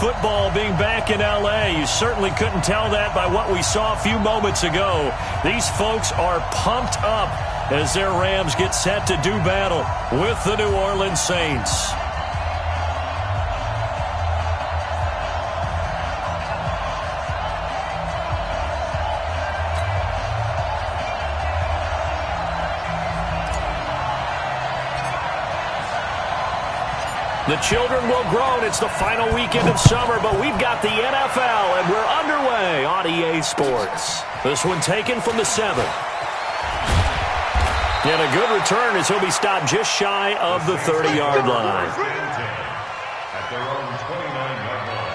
football being back in L.A. You certainly couldn't tell that by what we saw a few moments ago. These folks are pumped up as their Rams get set to do battle with the New Orleans Saints. The children will groan. It's the final weekend of summer, but we've got the NFL, and we're underway on EA Sports. This one taken from the 7. And a good return as he'll be stopped just shy of the 30-yard line. At their own 29-yard line.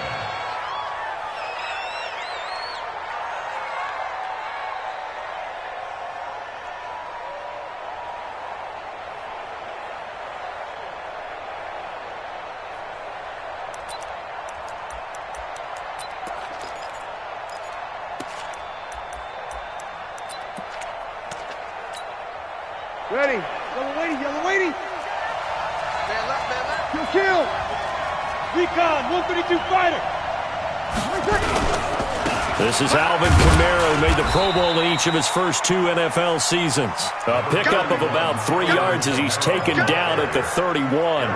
Ready. Yellow lady, yellow lady. Man left, man left. Kill. Recon, 132 fighter. This is Alvin Kamara, who made the Pro Bowl in each of his first 2 NFL seasons. A pickup of about 3 yards as he's taken down at the 31.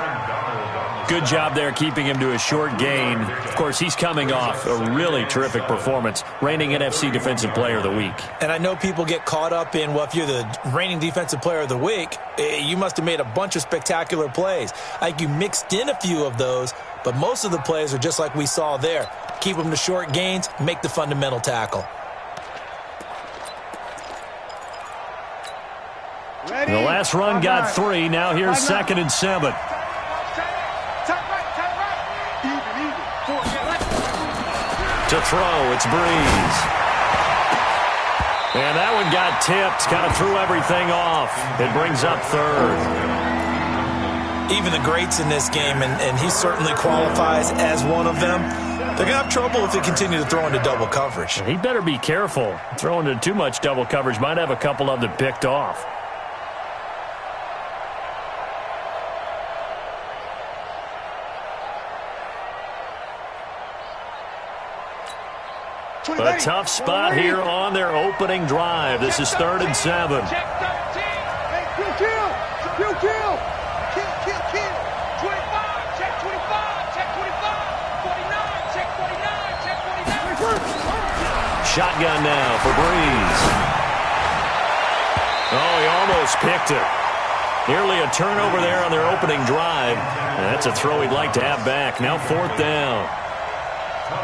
Good job there keeping him to a short gain. Of course, he's coming off a really terrific performance, reigning NFC Defensive Player of the Week. And I know people get caught up in, well, if you're the reigning Defensive Player of the Week, you must have made a bunch of spectacular plays. I think you mixed in a few of those, but most of the plays are just like we saw there. Keep them to short gains, make the fundamental tackle. Ready. The last run got 3. Now here's 2nd and 7. To throw, it's Breeze. And that one got tipped, kind of threw everything off. It brings up 3rd. Even the greats in this game, and he certainly qualifies as one of them, they're going to have trouble if they continue to throw into double coverage. He better be careful. Throwing into too much double coverage might have a couple of them picked off. A tough spot here on their opening drive. This is 3rd and 7. Check 13. Hey, kill. 25. Check 25. Check 25. 49. Check 49. Check 49. Shotgun now for Breeze. Oh, he almost picked it. Nearly a turnover there on their opening drive. And that's a throw he'd like to have back. Now 4th down.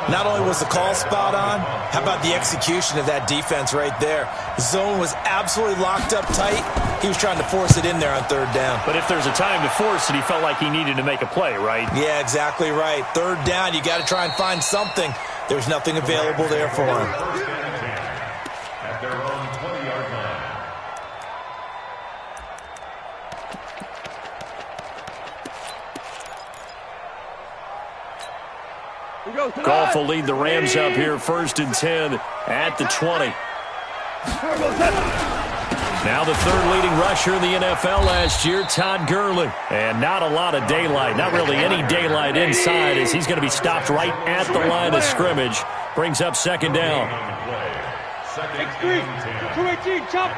Not only was the call spot on, how about the execution of that defense right there? The zone was absolutely locked up tight. He was trying to force it in there on 3rd down. But if there's a time to force it, he felt like he needed to make a play, right? Yeah, exactly right. 3rd down, you got to try and find something. There's nothing available there for him. At their own 20-yard line. Goff will lead the Rams up here 1st and 10 at the 20. Now the 3rd leading rusher in the NFL last year, Todd Gurley. And not a lot of daylight, not really any daylight inside as he's going to be stopped right at the line of scrimmage. Brings up 2nd down. X3, 218, chop.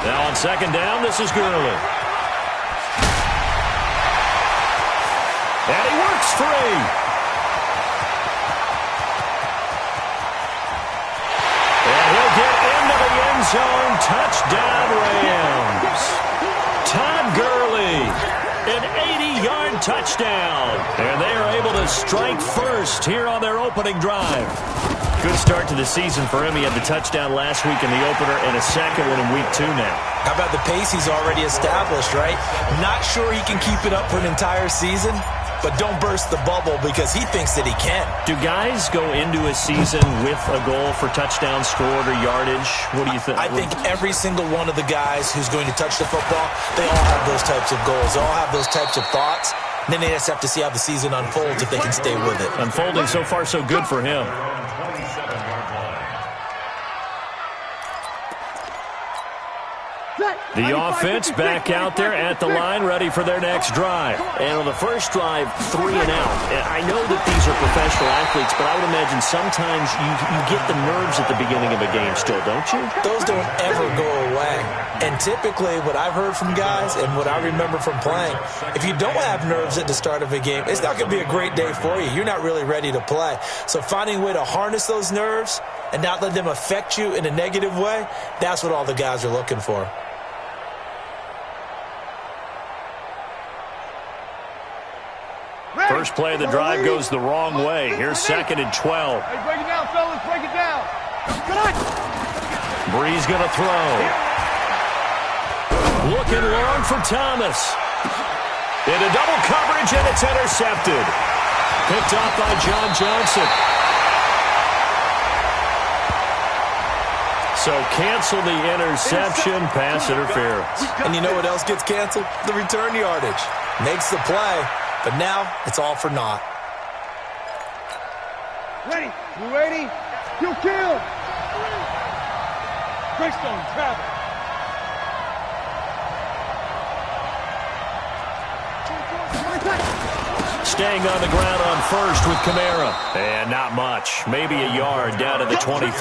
Now on 2nd down, this is Gurley. And he works free. And he'll get into the end zone. Touchdown, Rams. Todd Gurley, an 80-yard touchdown. And they are able to strike first here on their opening drive. Good start to the season for him. He had the touchdown last week in the opener and a second one in week 2 now. How about the pace he's already established, right? Not sure he can keep it up for an entire season, but don't burst the bubble because he thinks that he can. Do guys go into a season with a goal for touchdowns scored or yardage? What do you think? I think every single one of the guys who's going to touch the football, they all have those types of goals. They all have those types of thoughts. And then they just have to see how the season unfolds if they can stay with it. Unfolding so far so good for him. The offense back out there at the line, ready for their next drive. And on the first drive, 3 and out. I know that these are professional athletes, but I would imagine sometimes you get the nerves at the beginning of a game still, don't you? Those don't ever go away. And typically, what I've heard from guys and what I remember from playing, if you don't have nerves at the start of a game, it's not going to be a great day for you. You're not really ready to play. So finding a way to harness those nerves and not let them affect you in a negative way, that's what all the guys are looking for. First play of the drive goes the wrong way. Here's 2nd and 12. Hey, break it down, fellas. Break it down. Bree's going to throw. Looking long for Thomas. Into double coverage, and it's intercepted. Picked off by John Johnson. So cancel the interception, pass interference. And you know what else gets canceled? The return yardage. Makes the play, but now it's all for naught. Ready? You ready? You kill. Greystone, travel. Staying on the ground on first with Kamara. And not much. Maybe a yard down to the 23.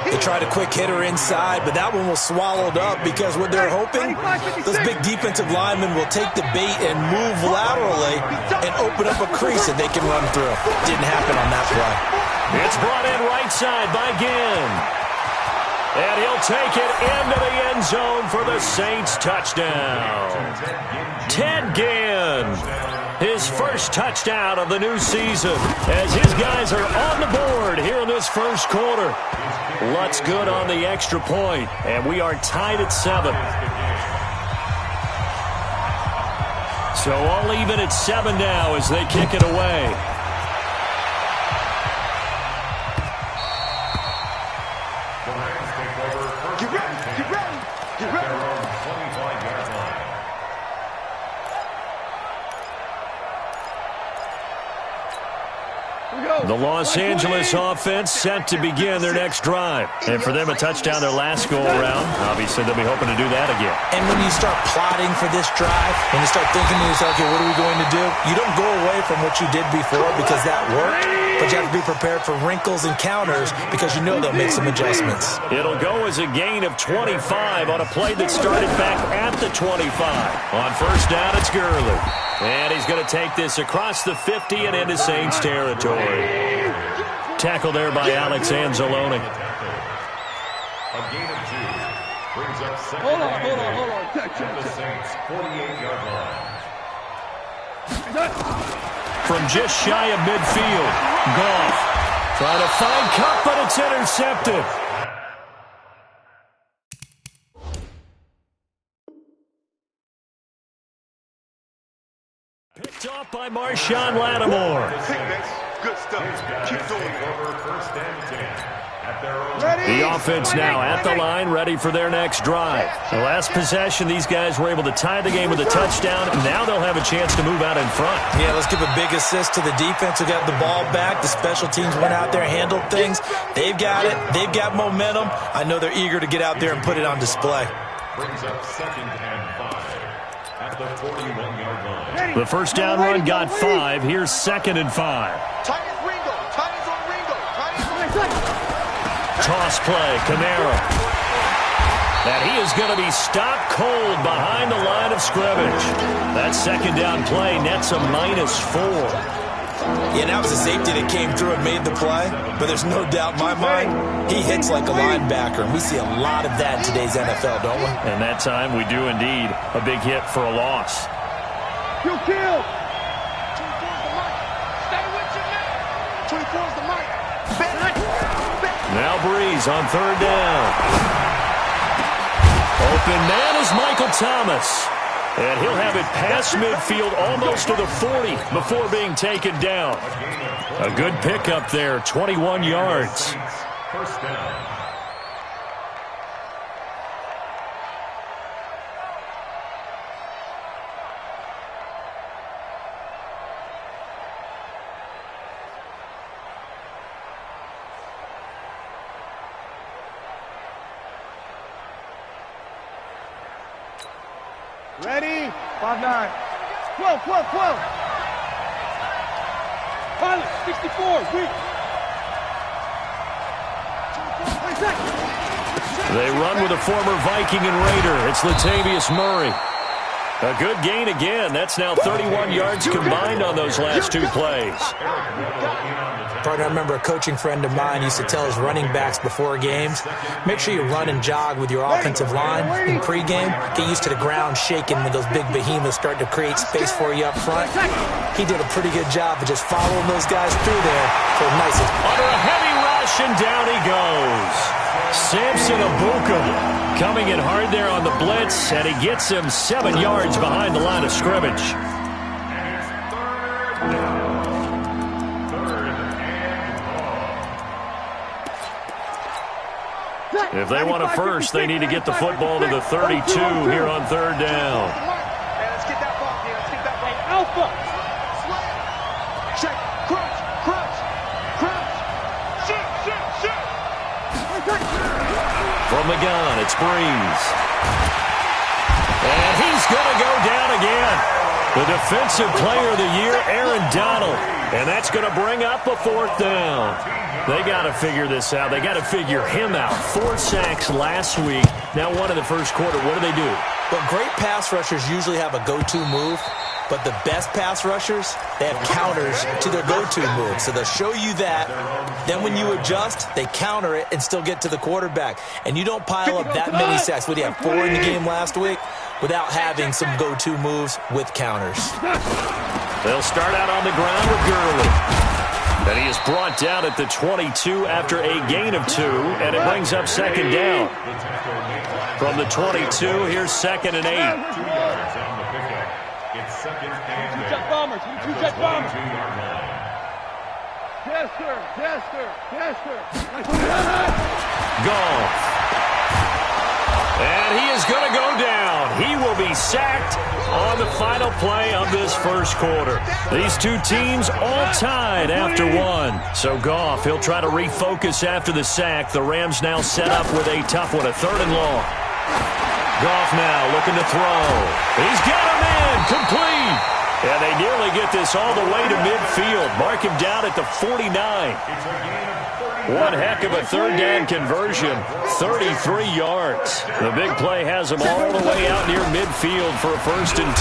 They tried a quick hitter inside, but that one was swallowed up because what they're hoping, those big defensive linemen will take the bait and move laterally and open up a crease that they can run through. Didn't happen on that play. It's brought in right side by Ginn. And he'll take it into the end zone for the Saints touchdown. Ted Ginn, his first touchdown of the new season as his guys are on the board here in this first quarter. Lutz good on the extra point, and we are tied at 7. So all even at 7 now as they kick it away. The Los Angeles offense set to begin their next drive. And for them, a touchdown their last go-around. Obviously, they'll be hoping to do that again. And when you start plotting for this drive, when you start thinking to yourself, okay, what are we going to do? You don't go away from what you did before because that worked, but you have to be prepared for wrinkles and counters because you know they'll make some adjustments. It'll go as a gain of 25 on a play that started back at the 25. On first down, it's Gurley. And he's going to take this across the 50 and into Saints territory. Tackle there by Alex Anzalone. A gain of 2 brings up 2nd Hold on. at the Saints' 48-yard line. From just shy of midfield, Goff trying to find Cup, but it's intercepted. Picked off by Marshawn Lattimore. Good stuff. Keep doing it. Over 1st and 10 at their own. The offense now at the line, ready for their next drive. The last possession, these guys were able to tie the game with a touchdown. Now they'll have a chance to move out in front. Yeah, let's give a big assist to the defense who got the ball back. The special teams went out there, handled things. They've got it. They've got momentum. I know they're eager to get out there and put it on display. Brings up 2nd and 5 at the 41-yard line. The first down run got 5. Here's 2nd and 5. Titans Ringo. Titans on Ringo. Toss play, Kamara. And he is going to be stopped cold behind the line of scrimmage. That 2nd down play nets a -4. Yeah, that was a safety that came through and made the play, but there's no doubt in my mind, he hits like a linebacker, and we see a lot of that in today's NFL, don't we? And that time we do indeed. A big hit for a loss. You kill. 24's the mic. Stay with your man. 24's the mic. Now Breeze on 3rd down. Open man is Michael Thomas. And he'll have it past midfield almost to the 40 before being taken down. A good pickup there, 21 yards. First down. Ready? 5-9. 12, 12, 12. Pilot, 64, weak. They run with a former Viking and Raider. It's Latavius Murray. A good gain again. That's now 31 yards combined on those last two plays. Partner, I remember a coaching friend of mine used to tell his running backs before games, make sure you run and jog with your offensive line in pregame. Get used to the ground shaking when those big behemoths start to create space for you up front. He did a pretty good job of just following those guys through there for a nice... Under a heavy rush, and down he goes. Samson Abuka coming in hard there on the blitz, and he gets him 7 yards behind the line of scrimmage. If they want a first, they need to get the football to the 32 here on third down. Let's get that ball, let's get that ball. Alpha. Check. Crunch. Crunch. Crunch. Shit. From the gun, it's Breeze. And he's going to go down again. The defensive player of the year, Aaron Donald. And that's going to bring up a fourth down. They got to figure this out. They got to figure him out. 4 sacks last week. Now one in the first quarter. What do? Well, great pass rushers usually have a go-to move. But the best pass rushers, they have counters to their go-to move. So they'll show you that. Then when you adjust, they counter it and still get to the quarterback. And you don't pile up that many sacks. What do you have, 4 in the game last week? Without having some go-to moves with counters. They'll start out on the ground with Gurley. And he is brought down at the 22 after a gain of 2. And it brings up second down. From the 22, here's 2nd and 8. 2 yards on the pickup. It's 2nd and 8. Two-jet bombers. Two-jet bombers. 2-yard line. Yes, sir. Goff. And he is going to go down. He will be sacked on the final play of this first quarter. These two teams all tied after 1. So Goff, he'll try to refocus after the sack. The Rams now set up with a tough one, a 3rd and long. Goff now looking to throw. He's got him in, complete. And they nearly get this all the way to midfield. Mark him down at the 49. One heck of a 3rd down conversion, 33 yards. The big play has them all the way out near midfield for a 1st and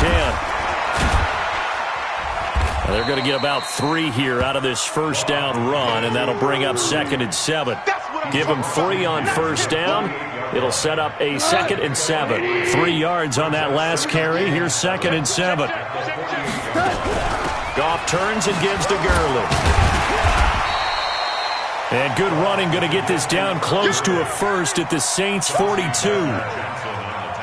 10. They're going to get about 3 here out of this first down run, and that'll bring up 2nd and 7. Give them 3 on first down. It'll set up a 2nd and 7. 3 yards on that last carry. Here's 2nd and 7. Goff turns and gives to Gurley. And good running, going to get this down close to a first at the Saints' 42.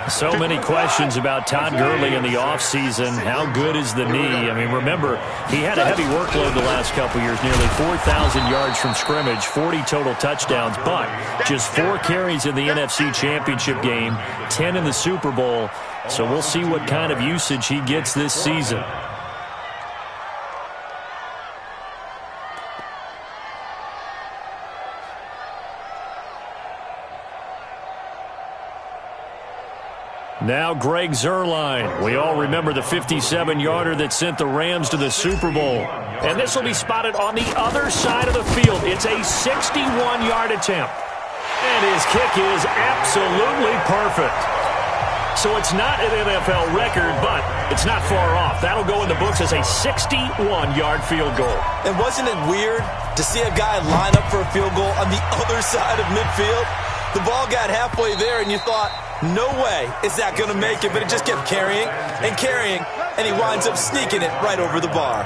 So many questions about Todd Gurley in the offseason. How good is the knee? I mean, remember, he had a heavy workload the last couple years, nearly 4,000 yards from scrimmage, 40 total touchdowns, but just 4 carries in the NFC Championship game, 10 in the Super Bowl. So we'll see what kind of usage he gets this season. Now Greg Zuerlein. We all remember the 57-yarder that sent the Rams to the Super Bowl. And this will be spotted on the other side of the field. It's a 61-yard attempt. And his kick is absolutely perfect. So it's not an NFL record, but it's not far off. That'll go in the books as a 61-yard field goal. And wasn't it weird to see a guy line up for a field goal on the other side of midfield? The ball got halfway there, and you thought, no way is that going to make it, but it just kept carrying, and he winds up sneaking it right over the bar.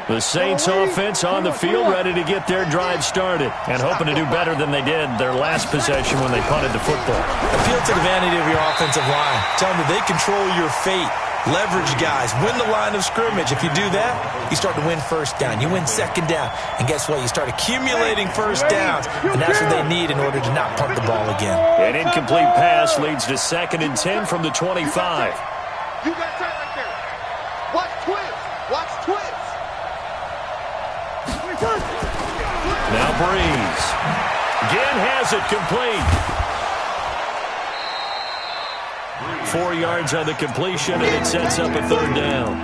The Saints offense on the field, ready to get their drive started and hoping to do better than they did their last possession when they punted the football. Appeal to the vanity of your offensive line. Tell them that they control your fate. Leverage guys. Win the line of scrimmage. If you do that, you start to win first down. You win second down. And guess what? You start accumulating first downs. And that's what they need in order to not punt the ball again. An incomplete pass leads to 2nd and 10 from the 25. You got time right there. Watch twist. Watch twist. Breeze. Again has it complete. 4 yards on the completion, and it sets up a third down.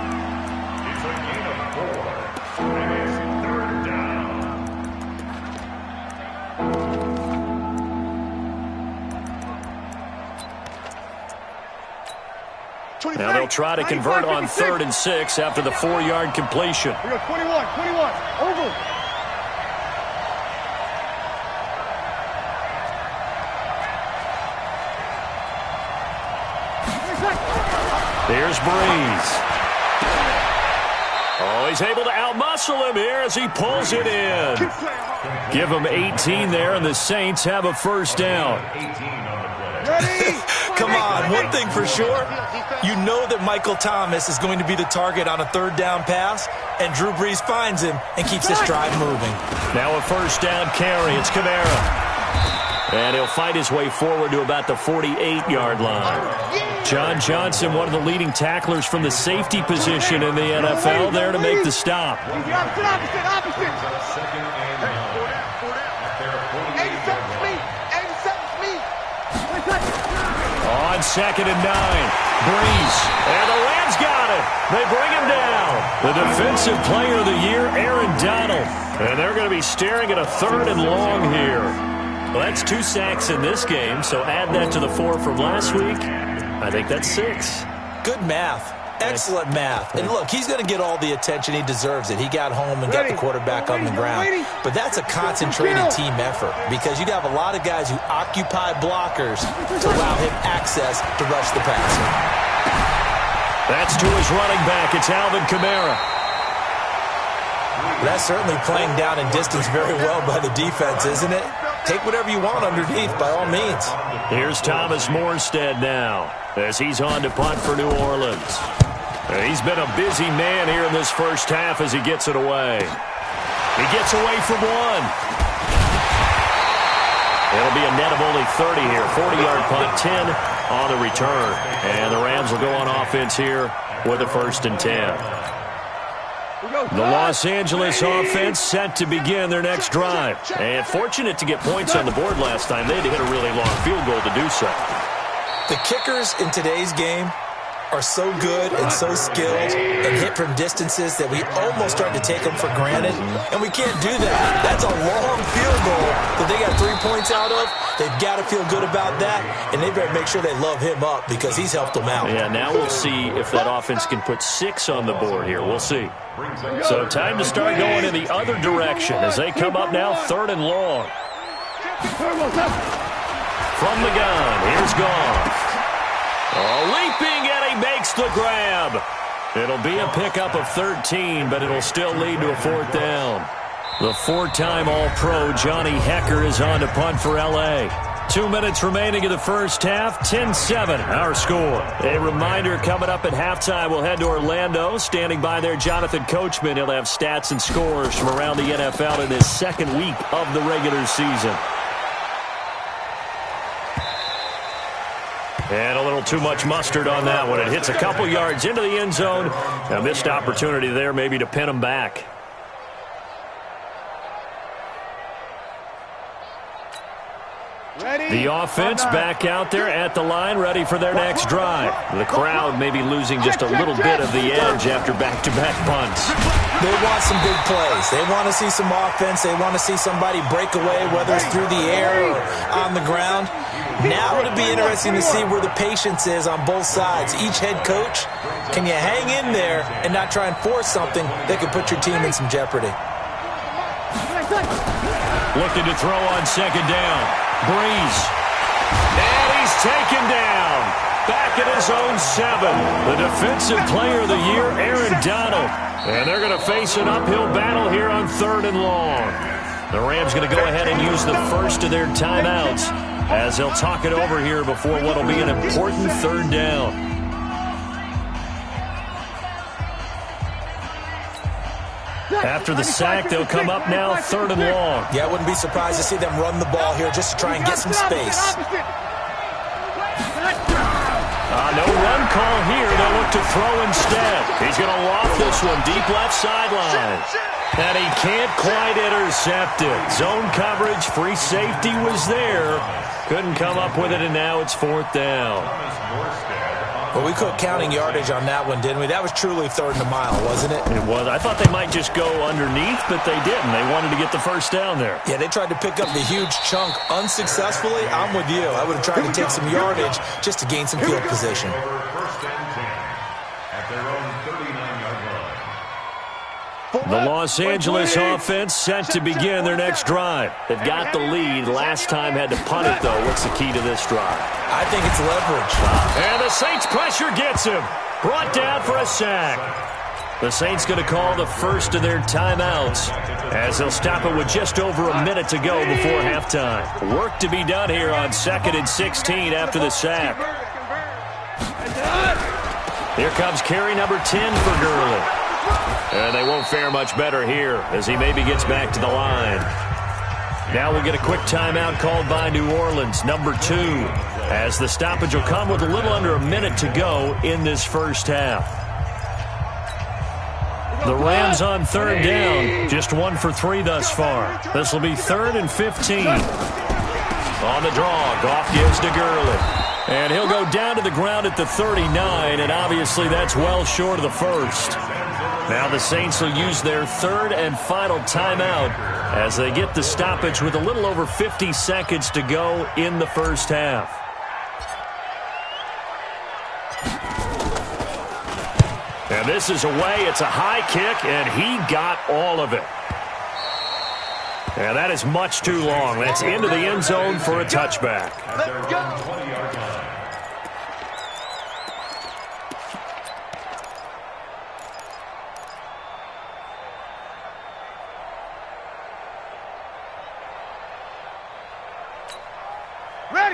It's a gain of 4. And it's third down. Now they'll try to convert on 3rd and 6 after the 4-yard completion. We got 21, over. Here's Breeze. Oh, he's able to outmuscle him here as he pulls it in. Give him 18 there, and the Saints have a first down. 18 on the play. Ready? Come on, one thing for sure, you know that Michael Thomas is going to be the target on a 3rd down pass, and Drew Brees finds him and keeps this drive moving. Now a first down carry. It's Kamara. And he'll fight his way forward to about the 48-yard line. John Johnson, one of the leading tacklers from the safety position in the NFL, there to make the stop. Opposite. Second and 9. At their 87 Smith. On 2nd and 9. Breeze. And the Rams got it. They bring him down. The defensive player of the year, Aaron Donald. And they're going to be staring at a 3rd and long here. Well, that's 2 sacks in this game, so add that to the 4 from last week. I think that's 6. Good math. Excellent math. And look, he's going to get all the attention. He deserves it. He got home and got the quarterback on the ground. But that's a concentrated team effort because you have a lot of guys who occupy blockers to allow him access to rush the passer. That's to his running back. It's Alvin Kamara. That's certainly playing down in distance very well by the defense, isn't it? Take whatever you want underneath, by all means. Here's Thomas Morstead now as he's on to punt for New Orleans. He's been a busy man here in this first half as he gets it away. He gets away from one. It'll be a net of only 30 here. 40-yard punt, 10 on the return. And the Rams will go on offense here with a 1st and 10. The Los Angeles offense set to begin their next drive. And fortunate to get points on the board last time. They had to hit a really long field goal to do so. The kickers in today's game are so good and so skilled and hit from distances that we almost start to take them for granted, and we can't do that. That's a long field goal that they got 3 points out of. They've got to feel good about that, and they better make sure they love him up because he's helped them out. Yeah, now we'll see if that offense can put 6 on the board here. We'll see. So time to start going in the other direction as they come up now 3rd and long. From the gun, here's Goff. Leaping, and he makes the grab. It'll be a pickup of 13, but it'll still lead to a 4th down. The 4-time All-Pro Johnny Hecker is on to punt for L.A. 2 minutes remaining in the first half, 10-7, our score. A reminder coming up at halftime, we'll head to Orlando. Standing by there, Jonathan Coachman. He'll have stats and scores from around the NFL in this 2nd week of the regular season. And a little too much mustard on that one. It hits a couple yards into the end zone. A missed opportunity there maybe to pin them back. The offense back out there at the line, ready for their next drive. The crowd may be losing just a little bit of the edge after back-to-back punts. They want some big plays. They want to see some offense. They want to see somebody break away, whether it's through the air or on the ground. Now it'll be interesting to see where the patience is on both sides. Each head coach, can you hang in there and not try and force something that could put your team in some jeopardy? Looking to throw on 2nd down. Breeze. And he's taken down. Back at his own 7. The defensive player of the year, Aaron Donald. And they're going to face an uphill battle here on 3rd and long. The Rams going to go ahead and use the first of their timeouts as they'll talk it over here before what will be an important 3rd down. After the sack, they'll come up now 3rd and long. Yeah, I wouldn't be surprised to see them run the ball here just to try and get some space. No run call here. They'll look to throw instead. He's going to loft this one deep left sideline. And he can't quite intercept it. Zone coverage, free safety was there. Couldn't come up with it, and now it's 4th down. Well, we quit counting yardage on that one, didn't we? That was truly 3rd and a mile, wasn't it? It was. I thought they might just go underneath, but they didn't. They wanted to get the first down there. Yeah, they tried to pick up the huge chunk unsuccessfully. I'm with you. I would have tried to take some yardage just to gain some field position. First and 10 at their own 39-yard line. The Los Angeles offense set to begin their next drive. They've got the lead. Last time had to punt it, though. What's the key to this drive? I think it's leverage. And the Saints pressure gets him. Brought down for a sack. The Saints going to call the first of their timeouts as they'll stop it with just over a minute to go before halftime. Work to be done here on 2nd and 16 after the sack. Here comes carry number 10 for Gurley. And they won't fare much better here as he maybe gets back to the line. Now we'll get a quick timeout called by New Orleans, number 2, as the stoppage will come with a little under a minute to go in this first half. The Rams on 3rd down, just 1 for 3 thus far. This will be 3rd and 15. On the draw, Goff gives to Gurley. And he'll go down to the ground at the 39, and obviously that's well short of the first. Now the Saints will use their 3rd and final timeout as they get the stoppage with a little over 50 seconds to go in the first half. And this is away. It's a high kick, and he got all of it. And that is much too long. That's into the end zone for a touchback. Let's go. 20-yard line.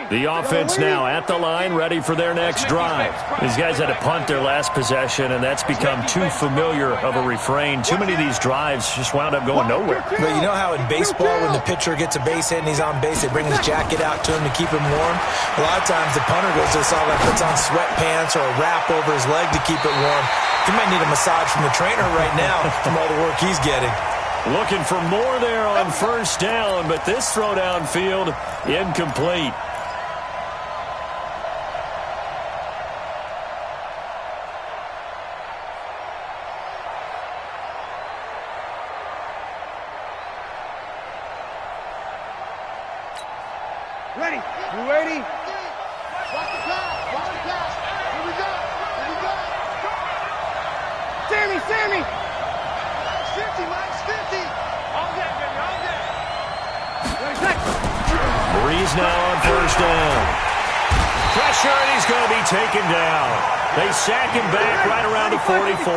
The offense now at the line, ready for their next drive. These guys had to punt their last possession, and that's become too familiar of a refrain. Too many of these drives just wound up going nowhere. But you know how in baseball, when the pitcher gets a base hit and he's on base, they bring his jacket out to him to keep him warm? A lot of times the punter goes to the sideline, puts on sweatpants or a wrap over his leg to keep it warm. He might need a massage from the trainer right now from all the work he's getting. Looking for more there on 1st down, but this throw downfield incomplete. Ready? You ready? Watch the pass. Watch the pass. Here we go. Here we go. Sammy! 50, Mike's 50. All day, baby. All day. Breeze now on 1st down. Pressure, and he's going to be taken down. They sack him back right around the 44.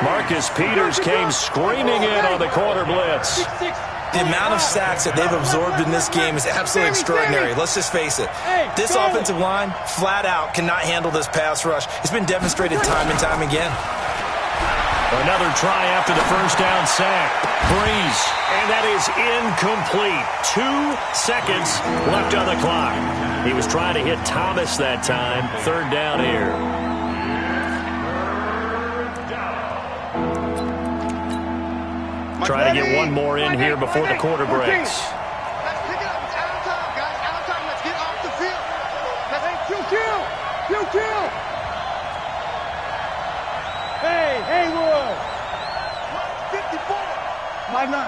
Marcus Peters came screaming in on the corner blitz. The amount of sacks that they've absorbed in this game is absolutely extraordinary. Let's just face it. This offensive line, flat out, cannot handle this pass rush. It's been demonstrated time and time again. Another try after the 1st down sack. Breeze, and that is incomplete. 2 seconds left on the clock. He was trying to hit Thomas that time. 3rd down here. Try to get one more in here before the quarter breaks. Let's pick it up. It's out of time, guys. Out of time. Let's get off the field. Let's kill! Hey, Haywood! 54. Mike 9.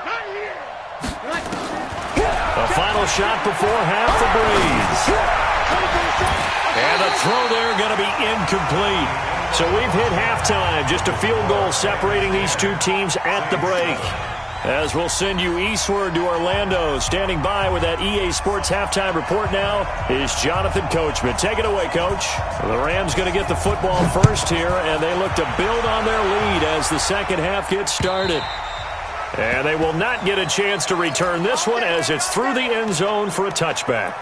Not here. A final shot before half for Breeze. And the throw there going to be incomplete. So we've hit halftime. Just a field goal separating these two teams at the break. As we'll send you eastward to Orlando. Standing by with that EA Sports halftime report now is Jonathan Coachman. Take it away, Coach. The Rams going to get the football first here, and they look to build on their lead as the second half gets started. And they will not get a chance to return this one as it's through the end zone for a touchback.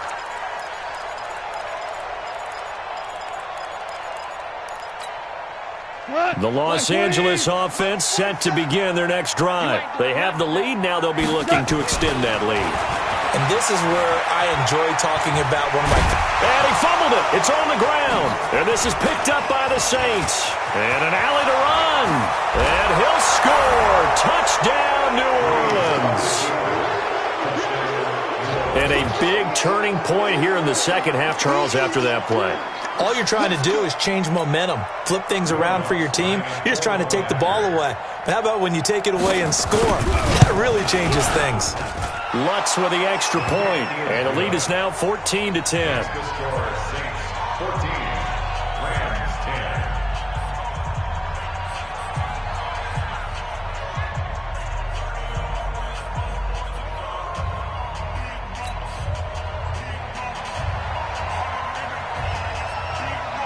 The Los Angeles offense set to begin their next drive. They have the lead. Now they'll be looking to extend that lead. And this is where I enjoy talking about one of my... And he fumbled it. It's on the ground. And this is picked up by the Saints. And an alley to run. And he'll score. Touchdown, New Orleans. And a big turning point here in the second half, Charles, after that play. All you're trying to do is change momentum, flip things around for your team. You're just trying to take the ball away. But how about when you take it away and score? That really changes things. Lutz with the extra point, and the lead is now 14-10.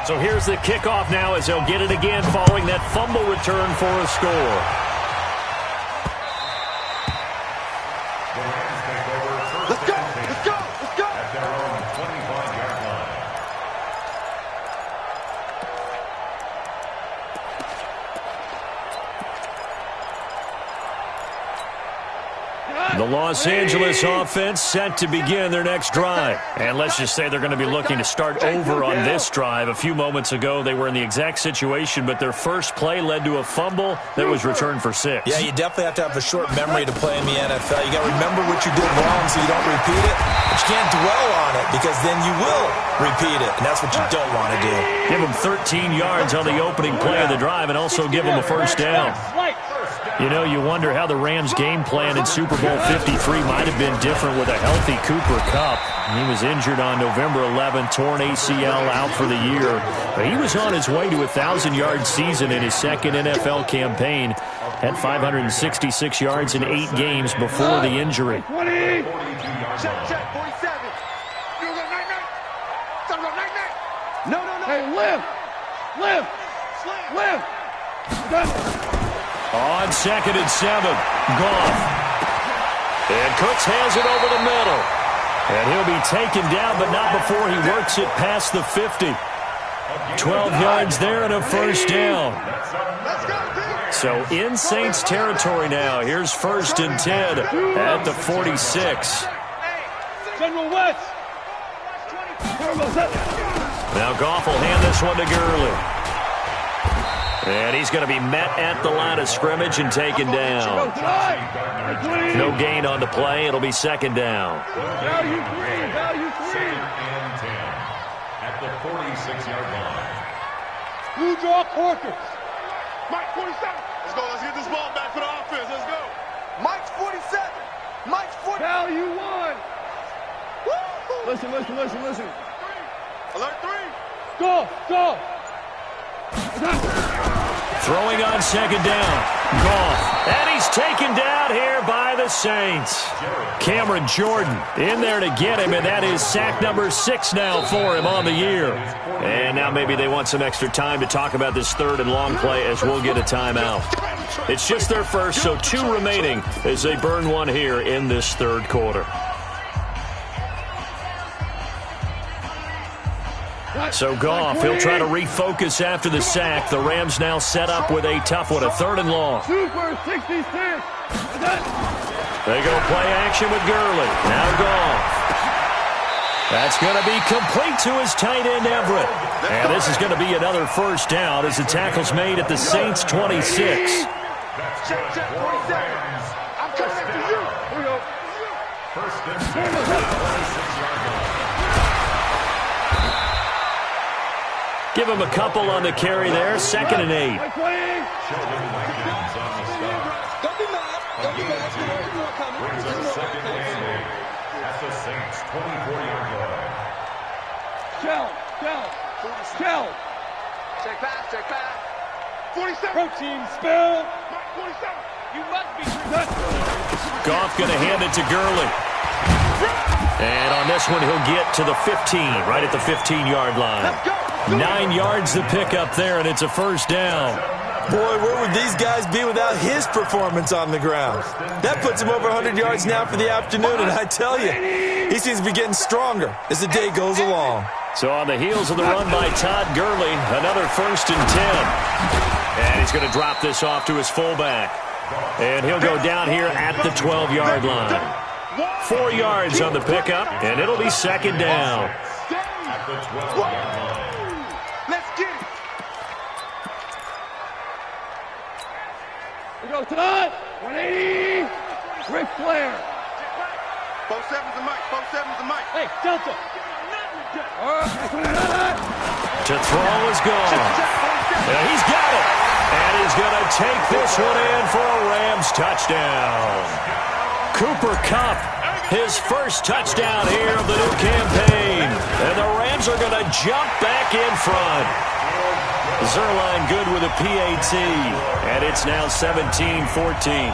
So here's the kickoff now as they'll get it again following that fumble return for a score. Let's go! Let's go! Let's go! At their own 25-yard line. The Los Angeles offense set to begin their next drive. And let's just say they're going to be looking to start over on this drive. A few moments ago, they were in the exact situation, but their first play led to a fumble that was returned for 6. Yeah, you definitely have to have a short memory to play in the NFL. You got to remember what you did wrong so you don't repeat it. But you can't dwell on it because then you will repeat it, and that's what you don't want to do. Give them 13 yards on the opening play of the drive and also give them a first down. You know, you wonder how the Rams' game plan in Super Bowl 53 might have been different with a healthy Cooper Kupp. He was injured on November 11th, torn ACL, out for the year. But he was on his way to a 1,000-yard season in his second NFL campaign. Had 566 yards in 8 games before the injury. 20. Check, 47. You go night-night. Talk about night-night. No. Hey, live. Done. On 2nd and 7, Goff. And Cooks has it over the middle. And he'll be taken down, but not before he works it past the 50. 12 yards there and a first down. So in Saints territory now. Here's 1st and 10 at the 46. General West. Now Goff will hand this one to Gurley. And he's going to be met at the line of scrimmage and taken down. No gain on the play. It'll be 2nd down. Value three. 2nd and 10 at the 46-yard line. Blue draw quarters. Mike 47. Let's go. Let's get this ball back for the offense. Let's go. Mike's 47. Mike's 40. Value one. Woo! Listen. Alert 3. Go. Throwing on 2nd down. Goff. And he's taken down here by the Saints. Cameron Jordan in there to get him, and that is sack number 6 now for him on the year. And now maybe they want some extra time to talk about this 3rd and long play as we'll get a timeout. It's just their first, so 2 remaining as they burn one here in this 3rd quarter. So Goff, he'll try to refocus after the sack. The Rams now set up with a tough one, a 3rd and long. Super 66. They go play action with Gurley. Now Goff. That's going to be complete to his tight end, Everett. And this is going to be another first down as the tackle's made at the Saints' 26. Check, 47. I'm coming after you. Here we go. 1st and 10 at the 46-yard line. Give him a couple on the carry there. 2nd and 8. Don't be mad. Don't be mad. Brings up 2nd and 8 at the Saints' 24-yard line. Shell. Check pass. 47. Protein spill. Mike 47. You must be Goff going to hand it to Gurley. And on this one, he'll get to the 15, right at the 15-yard line. Let's go. 9 yards to pick up there, and it's a first down. Boy, where would these guys be without his performance on the ground? That puts him over 100 yards now for the afternoon, and I tell you, he seems to be getting stronger as the day goes along. So on the heels of the run by Todd Gurley, another 1st and 10. And he's going to drop this off to his fullback. And he'll go down here at the 12-yard line. 4 yards on the pickup, and it'll be second down. At the 12-yard line. Let's get it. We go tonight. 180. Ric Flair. 4-7's the mic. 4-7's the mic. Hey, Delta. All right. To throw is gone. Yeah, he's got it. And he's going to take this one in for a Rams touchdown. Cooper Kupp, his first touchdown here of the new campaign. And the Rams are going to jump back in front. Zerline good with a PAT. And it's now 17-14. 14.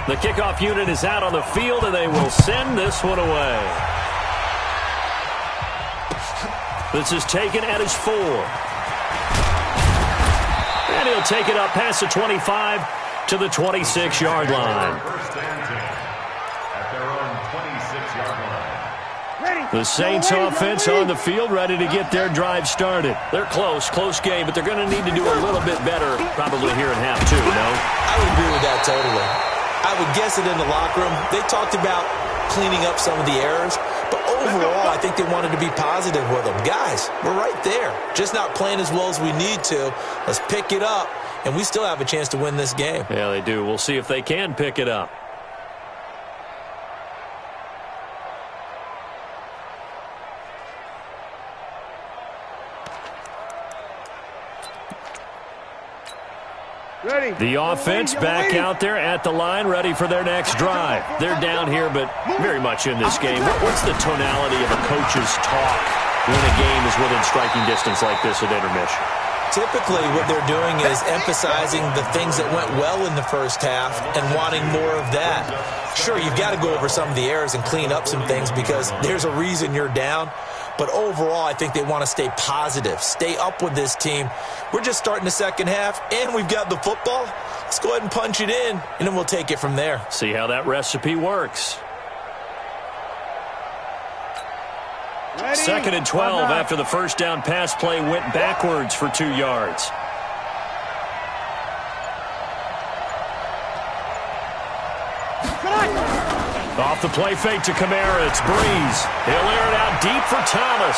The kickoff unit is out on the field, and they will send this one away. This is taken at his 4. And he'll take it up past the 25 to the 26-yard line. First and 10 at their own 26-yard line. The Saints offense on the field, ready to get their drive started. They're close game, but they're going to need to do a little bit better probably here in half 2, no? I would agree with that totally. I would guess it in the locker room. They talked about cleaning up some of the errors, but overall, I think they wanted to be positive with them. Guys, we're right there. Just not playing as well as we need to. Let's pick it up, and we still have a chance to win this game. Yeah, they do. We'll see if they can pick it up. Ready. The offense back out there at the line, ready for their next drive. They're down here, but very much in this game. What's the tonality of a coach's talk when a game is within striking distance like this at intermission? Typically, what they're doing is emphasizing the things that went well in the first half and wanting more of that. Sure, you've got to go over some of the errors and clean up some things because there's a reason you're down. But overall, I think they want to stay positive, stay up with this team. We're just starting the second half, and we've got the football. Let's go ahead and punch it in, and then we'll take it from there. See how that recipe works. Ready. Second and 12 after the first down pass play went backwards for 2 yards. Off the play fake to Kamara, it's Breeze. He'll air it out deep for Thomas.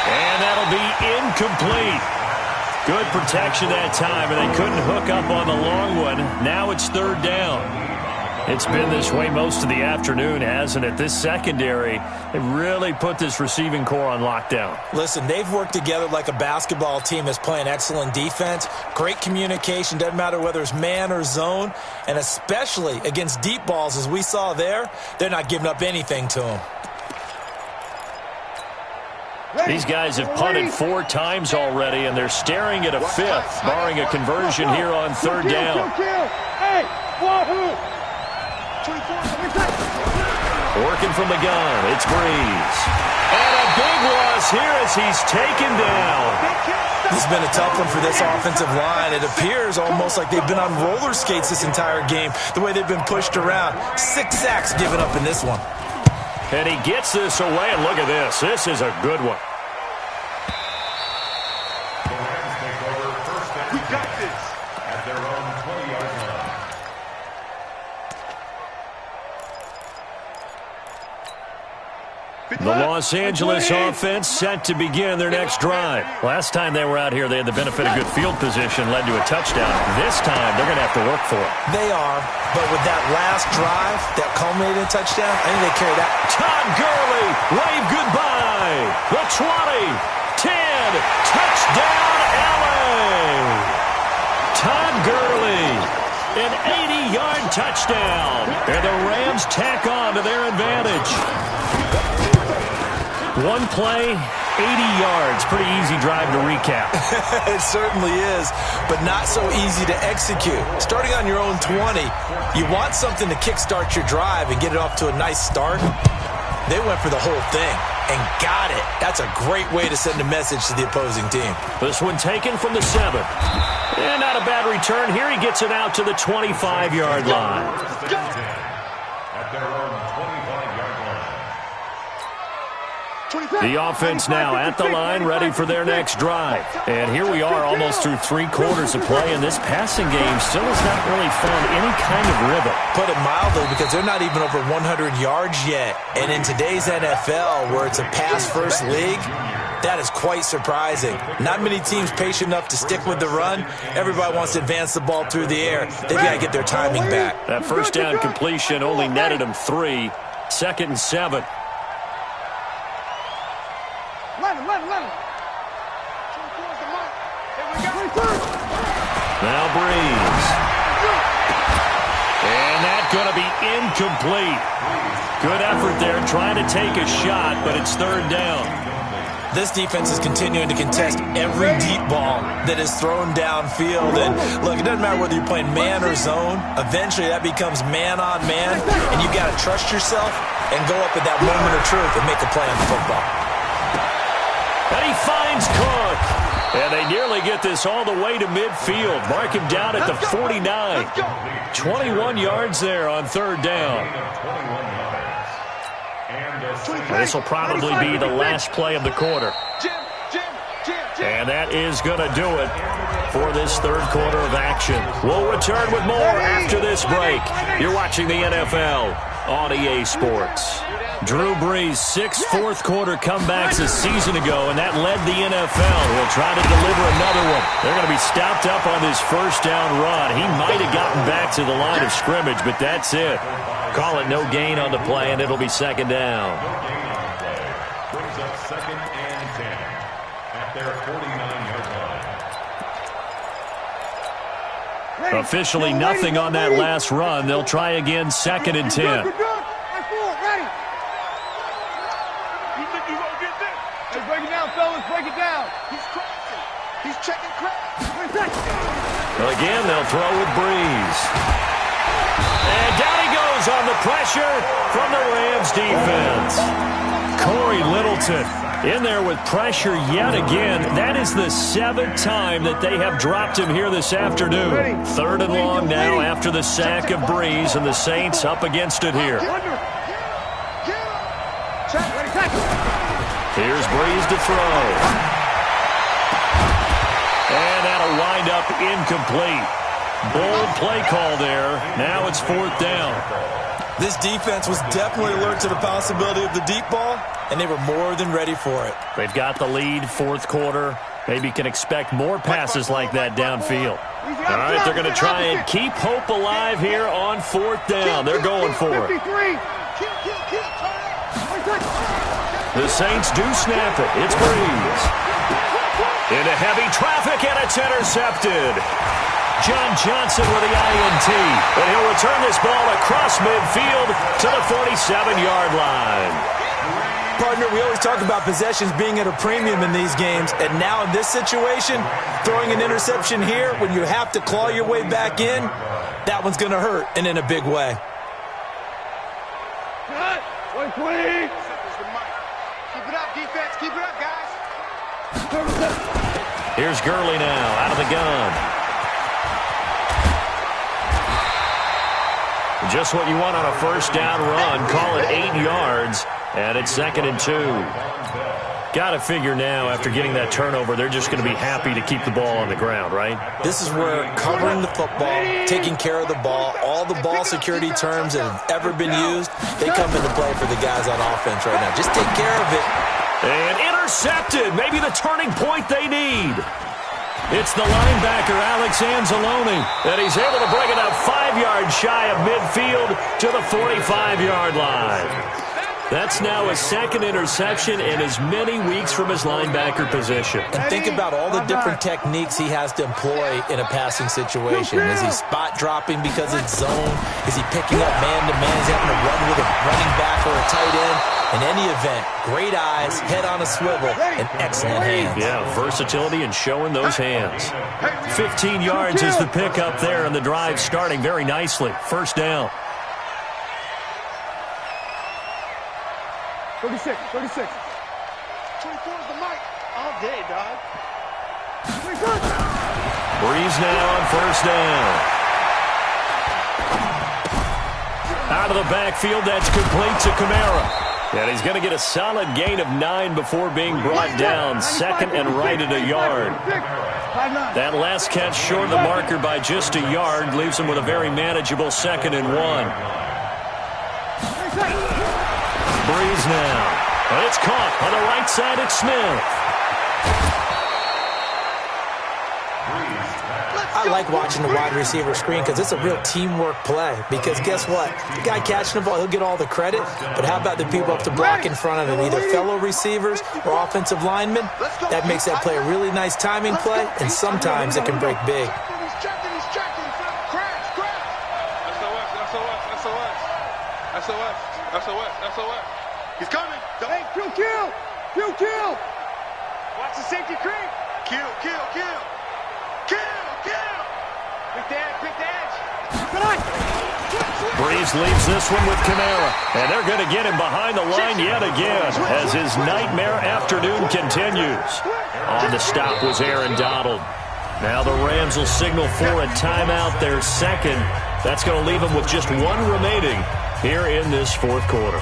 And that'll be incomplete. Good protection that time, and they couldn't hook up on the long one. Now it's third down. It's been this way most of the afternoon, hasn't it? This secondary, they really put this receiving core on lockdown. Listen, they've worked together like a basketball team that's playing excellent defense. Great communication, doesn't matter whether it's man or zone. And especially against deep balls, as we saw there, they're not giving up anything to them. These guys have punted 4 times already, and they're staring at a 5th, barring a conversion here on third down. Hey, wahoo! Working from the gun, it's Breeze. And a big loss here as he's taken down. This has been a tough one for this offensive line. It appears almost like they've been on roller skates this entire game, the way they've been pushed around. 6 sacks given up in this one. And he gets this away, and look at this. This is a good one. The Rams take over first and 10 We got this. at their own 20-yard line. The Los Angeles offense set to begin their next drive. Last time they were out here, they had the benefit of good field position, led to a touchdown. This time, they're going to have to work for it. They are, but with that last drive, that culminated in a touchdown, I think they carry that. Todd Gurley, wave goodbye. The 20, 10, touchdown LA. Todd Gurley, an 80-yard touchdown. And the Rams tack on to their advantage. One play, 80 yards. Pretty easy drive to recap. It certainly is, but not so easy to execute. Starting on your own 20, you want something to kickstart your drive and get it off to a nice start. They went for the whole thing and got it. That's a great way to send a message to the opposing team. This one taken from the 7. And not a bad return here. He gets it out to the 25-yard line. First and 10 at their own The offense now at the line, ready for their next drive. And here we are almost through 3 quarters of play, and this passing game still has not really found any kind of rhythm. Put it mildly, because they're not even over 100 yards yet. And in today's NFL, where it's a pass-first league, that is quite surprising. Not many teams patient enough to stick with the run. Everybody wants to advance the ball through the air. They've got to get their timing back. That first down completion only netted them 3. 2nd and 7. Now Breeze. And that's going to be incomplete. Good effort there trying to take a shot, but it's 3rd down. This defense is continuing to contest every deep ball that is thrown downfield. And look, it doesn't matter whether you're playing man or zone. Eventually, that becomes man on man, and you got to trust yourself and go up at that moment of truth and make a play on the football. And he finds Cook. And they nearly get this all the way to midfield. Mark him down at the 49. 21 yards there on 3rd down. This will probably be the last play of the quarter. And that is going to do it for this 3rd quarter of action. We'll return with more after this break. You're watching the NFL on EA Sports. Drew Brees, 6 fourth-quarter comebacks a season ago, and that led the NFL. He'll try to deliver another one. They're going to be stopped up on this first down run. He might have gotten back to the line of scrimmage, but that's it. Call it no gain on the play, and it'll be 2nd down. Brings up 2nd and 10 at their 49-yard line. Officially nothing on that last run. They'll try again 2nd and 10. Break it down, fellas. Break it down. He's crossing. He's checking crap. Again, they'll throw with Breeze. And down he goes on the pressure from the Rams defense. Corey Littleton in there with pressure yet again. That is the 7th time that they have dropped him here this afternoon. 3rd and long now after the sack of Breeze, and the Saints up against it here. Here's Breeze to throw. And that'll wind up incomplete. Bold play call there. Now it's 4th down. This defense was definitely alert to the possibility of the deep ball, and they were more than ready for it. They've got the lead, 4th quarter. Maybe can expect more passes like that downfield. All right, they're going to try and keep hope alive here on 4th down. They're going for it. The Saints do snap it. It's Breeze. Into heavy traffic, and it's intercepted. John Johnson with the INT. And he'll return this ball across midfield to the 47-yard line. Partner, we always talk about possessions being at a premium in these games, and now in this situation, throwing an interception here when you have to claw your way back in, that one's going to hurt, and in a big way. Cut. 120. Keep it up, defense. Keep it up, guys. Here's Gurley now out of the gun. Just what you want on a first down run. Call it 8 yards, and it's 2nd and 2. Got to figure now, after getting that turnover, they're just going to be happy to keep the ball on the ground, right? This is where covering the football, taking care of the ball, all the ball security terms that have ever been used, they come into play for the guys on offense right now. Just take care of it. And intercepted. Maybe the turning point they need. It's the linebacker, Alex Anzalone, and he's able to bring it up 5 yards shy of midfield to the 45-yard line. That's now a 2nd interception in as many weeks from his linebacker position. And think about all the different techniques he has to employ in a passing situation. Is he spot dropping because it's zone? Is he picking up man-to-man? Is he having to run with a running back or a tight end? In any event, great eyes, head on a swivel, and excellent hands. Yeah, versatility and showing those hands. 15 yards is the pickup there, and the drive starting very nicely. First down. 36. 24 is the mic. All day, dog. Breeze now on first down. Out of the backfield, that's complete to Kamara. And he's going to get a solid gain of 9 before being brought down. Second and right at a yard. That last catch short of the marker by just a yard leaves him with a very manageable 2nd and 1. Breeze now. And it's caught on the right side at Smith. I like watching the wide receiver screen because it's a real teamwork play. Because guess what? The guy catching the ball, he'll get all the credit. But how about the people up to block in front of him, either fellow receivers or offensive linemen? That makes that play a really nice timing play, and sometimes it can break big. SOS. He's coming. Hey, kill. Watch the safety creep. Kill. Pick the edge. Breeze leaves this one with Kamara. And they're going to get him behind the line yet again as his nightmare afternoon continues. On the stop was Aaron Donald. Now the Rams will signal for a timeout, their second. That's going to leave them with just 1 remaining here in this 4th quarter.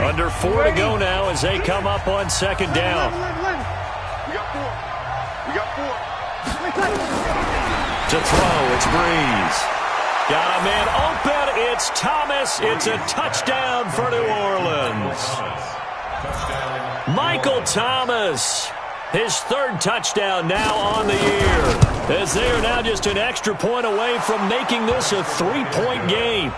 Under 4 to go now as they come up on 2nd down. We got 4. To throw, it's Breeze. Got a man open, it's Thomas. It's a touchdown for New Orleans. Michael Thomas, his 3rd touchdown now on the year, as they are now just an extra point away from making this a 3-point game.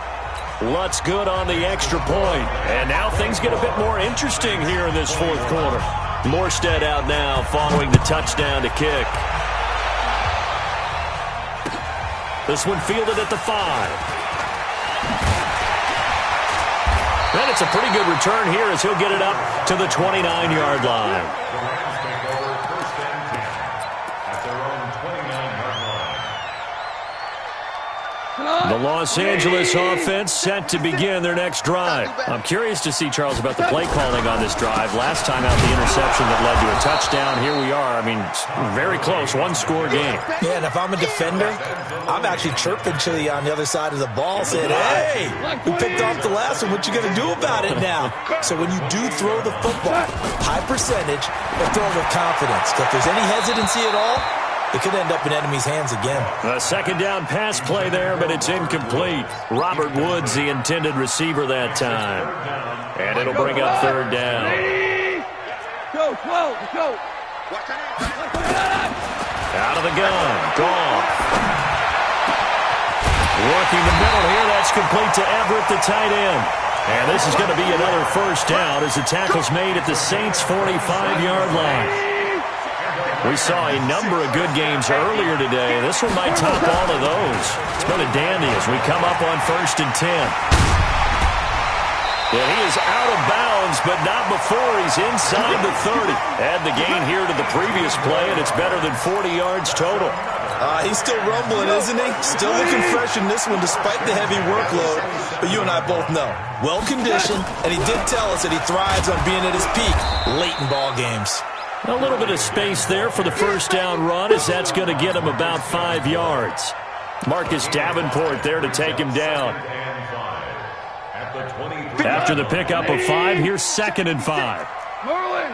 Lutz good on the extra point. And now things get a bit more interesting here in this 4th quarter. Morstead out now following the touchdown to kick. This one fielded at the 5. And it's a pretty good return here as he'll get it up to the 29-yard line. The Los Angeles offense set to begin their next drive. I'm curious to see, Charles, about the play calling on this drive. Last time out, the interception that led to a touchdown. Here we are. I mean, very close, 1-score game. Yeah, and if I'm a defender, I'm actually chirping Chili on the other side of the ball, saying, hey, we picked off the last one. What you going to do about it now? So when you do throw the football, high percentage, but throw with confidence. If there's any hesitancy at all, it could end up in enemy's hands again. A 2nd down pass play there, but it's incomplete. Robert Woods, the intended receiver that time. And it'll bring up 3rd down. Go. Out of the gun. Goff. Working the middle here. That's complete to Everett, the tight end. And this is going to be another 1st down as the tackle's made at the Saints' 45-yard line. We saw a number of good games earlier today. This one might top all of those. It's been a dandy as we come up on 1st and 10. And he is out of bounds, but not before he's inside the 30. Add the gain here to the previous play, and it's better than 40 yards total. He's still rumbling, isn't he? Still looking fresh in this one despite the heavy workload. But you and I both know, well-conditioned, and he did tell us that he thrives on being at his peak late in ball games. A little bit of space there for the 1st down run as that's going to get him about 5 yards. Marcus Davenport there to take him down. After the pickup of 5, here's 2nd and 5. Merlin.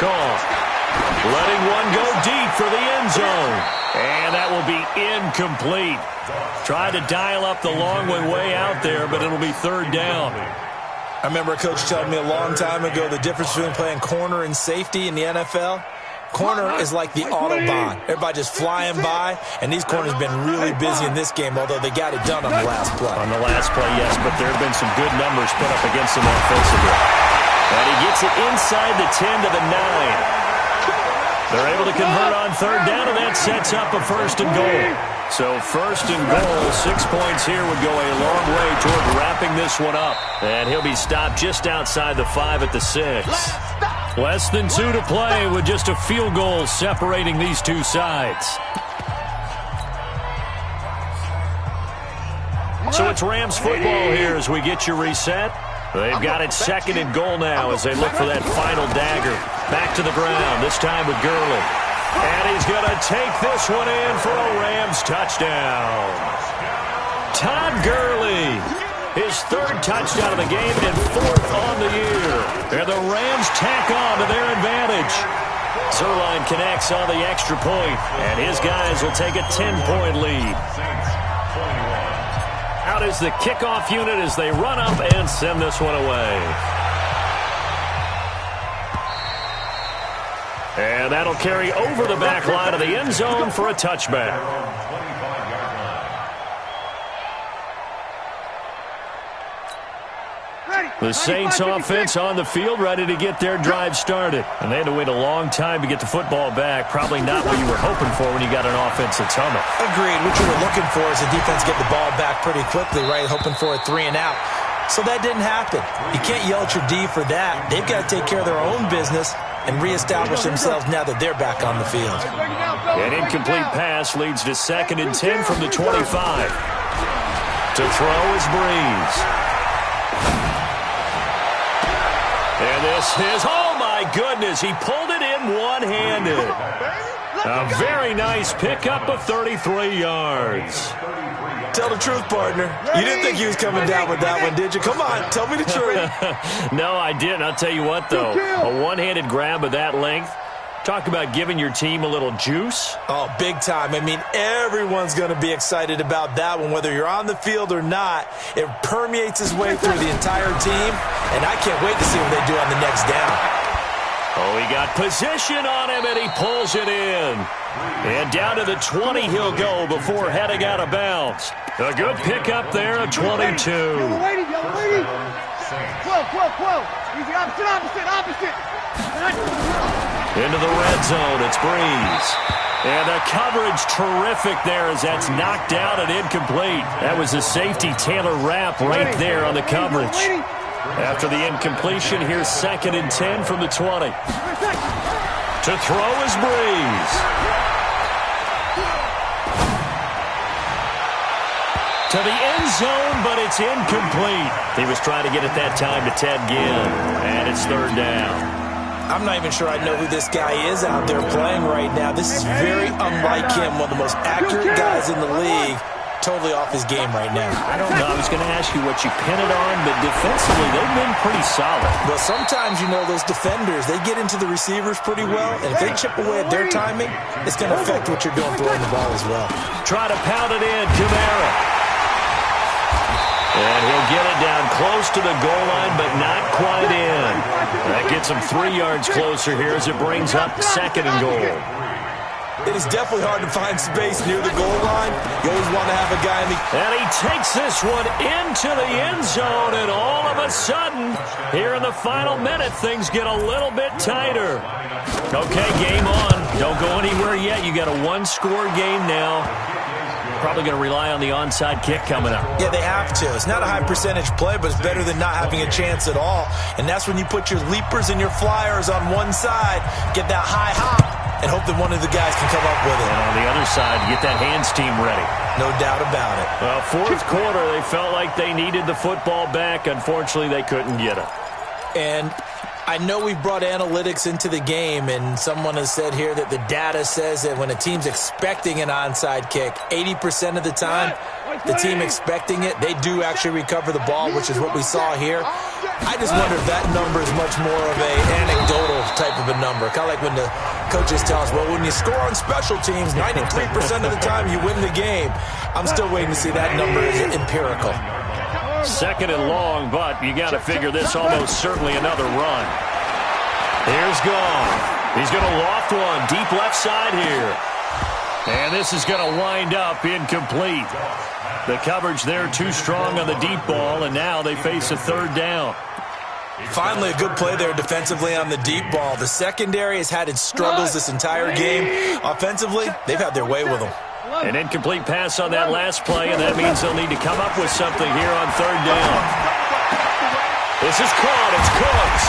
Goff letting one go deep for the end zone. And that will be incomplete. Tried to dial up the long way out there, but it'll be 3rd down. I remember a coach telling me a long time ago the difference between playing corner and safety in the NFL. Corner is like the Autobahn. Everybody just flying by, and these corners have been really busy in this game, although they got it done on the last play. On the last play, yes, but there have been some good numbers put up against him offensively. And he gets it inside the 10 to the 9. They're able to convert on 3rd down, and that sets up a 1st and goal. So 1st and goal, 6 points here would go a long way toward wrapping this one up. And he'll be stopped just outside the 5 at the 6. Less than 2 to play with just a field goal separating these two sides. So it's Rams football here as we get you reset. They've got it 2nd and goal now as they look for that final dagger. Back to the ground, this time with Gurley. And he's going to take this one in for a Rams touchdown. Todd Gurley his third touchdown of the game and 4th on the year. And the Rams tack on to their advantage. Zerline connects on the extra point, and his guys will take a 10-point lead. Out is the kickoff unit as they run up and send this one away. And that'll carry over the back line of the end zone for a touchback. The Saints offense on the field, ready to get their drive started. And they had to wait a long time to get the football back. Probably not what you were hoping for when you got an offense that's humming. Agreed. What you were looking for is the defense get the ball back pretty quickly, right? Hoping for a 3 and out. So that didn't happen. You can't yell at your D for that. They've got to take care of their own business and reestablish themselves now that they're back on the field. An incomplete pass leads to 2nd and 10 from the 25. To throw is Breeze. And this is, oh my goodness, he pulled it in one-handed. A very nice pickup of 33 yards. Tell the truth, partner. You didn't think he was coming down with that one, did you? Come on, tell me the truth. No, I didn't. I'll tell you what, though. A one-handed grab of that length. Talk about giving your team a little juice. Oh, big time. I mean, everyone's going to be excited about that one, whether you're on the field or not. It permeates its way through the entire team, and I can't wait to see what they do on the next down. Oh, he got position on him, and he pulls it in. And down to the 20 he'll go before heading out of bounds. A good pickup there of 22. Yellow lady. 12. Easy, opposite. Into the red zone, it's Breeze. And the coverage terrific there as that's knocked out and incomplete. That was a safety Taylor Rapp right there on the coverage. After the incompletion, here's 2nd and 10 from the 20. To throw is Breeze. To the end zone, but it's incomplete. He was trying to get it that time to Ted Ginn, and it's 3rd down. I'm not even sure I know who this guy is out there playing right now. This is very unlike him, one of the most accurate guys in the league. Totally off his game right now. I don't know. I was going to ask you what you pin it on, but defensively, they've been pretty solid. Well, sometimes, you know, those defenders, they get into the receivers pretty well, and if they chip away at their timing, it's going to affect what you're doing throwing the ball as well. Try to pound it in, Kamara. And he'll get it down close to the goal line, but not quite in. That gets him 3 yards closer here as it brings up 2nd and goal. It is definitely hard to find space near the goal line. You always want to have a guy in the... And he takes this one into the end zone, and all of a sudden, here in the final minute, things get a little bit tighter. Okay, game on. Don't go anywhere yet. You got a one-score game now. Probably going to rely on the onside kick coming up. Yeah, they have to. It's not a high percentage play, but it's better than not having a chance at all. And that's when you put your leapers and your flyers on one side, get that high hop, and hope that one of the guys can come up with it. And on the other side, get that hands team ready. No doubt about it. Well, 4th quarter, they felt like they needed the football back. Unfortunately, they couldn't get it. And I know we've brought analytics into the game, and someone has said here that the data says that when a team's expecting an onside kick, 80% of the time, the team expecting it, they do actually recover the ball, which is what we saw here. I just wonder if that number is much more of a anecdotal type of a number. Kind of like when the coaches tell us, well, when you score on special teams, 93% of the time you win the game. I'm still waiting to see that number is empirical. 2nd and long, but you got to figure this almost certainly another run. Here's Gone. He's going to loft one deep left side here. And this is going to wind up incomplete. The coverage there too strong on the deep ball, and now they face a 3rd down. Finally, a good play there defensively on the deep ball. The secondary has had its struggles this entire game. Offensively, they've had their way with them. An incomplete pass on that last play, and that means they'll need to come up with something here on 3rd down. This is caught. It's Cooks.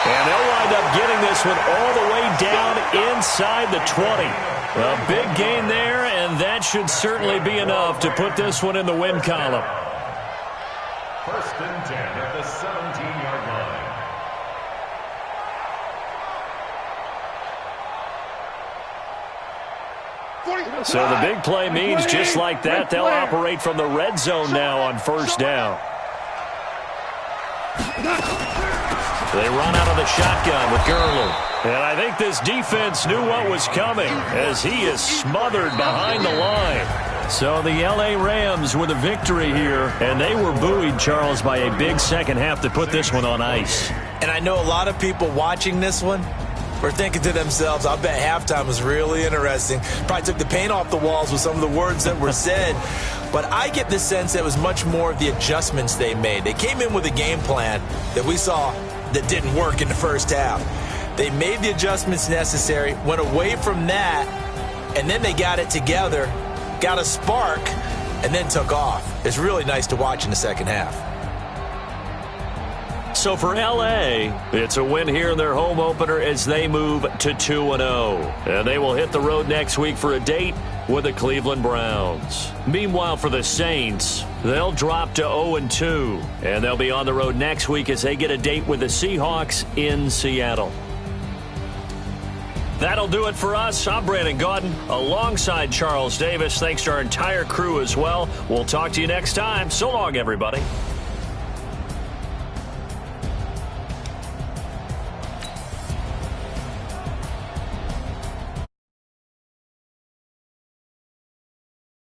And they'll wind up getting this one all the way down inside the 20. A big gain there, and that should certainly be enough to put this one in the win column. 1st and 10 at the 17-yard line. So the big play means just like that, they'll operate from the red zone now on 1st down. They run out of the shotgun with Gurley. And I think this defense knew what was coming as he is smothered behind the line. So the L.A. Rams with a victory here, and they were buoyed, Charles, by a big second half to put this one on ice. And I know a lot of people watching this one were thinking to themselves, I bet halftime was really interesting. Probably took the paint off the walls with some of the words that were said. But I get the sense that it was much more of the adjustments they made. They came in with a game plan that we saw that didn't work in the first half. They made the adjustments necessary, went away from that, and then they got it together, got a spark, and then took off. It's really nice to watch in the second half. So for L.A., it's a win here in their home opener as they move to 2-0. And they will hit the road next week for a date with the Cleveland Browns. Meanwhile, for the Saints, they'll drop to 0-2. And they'll be on the road next week as they get a date with the Seahawks in Seattle. That'll do it for us. I'm Brandon Gaudin alongside Charles Davis. Thanks to our entire crew as well. We'll talk to you next time. So long, everybody.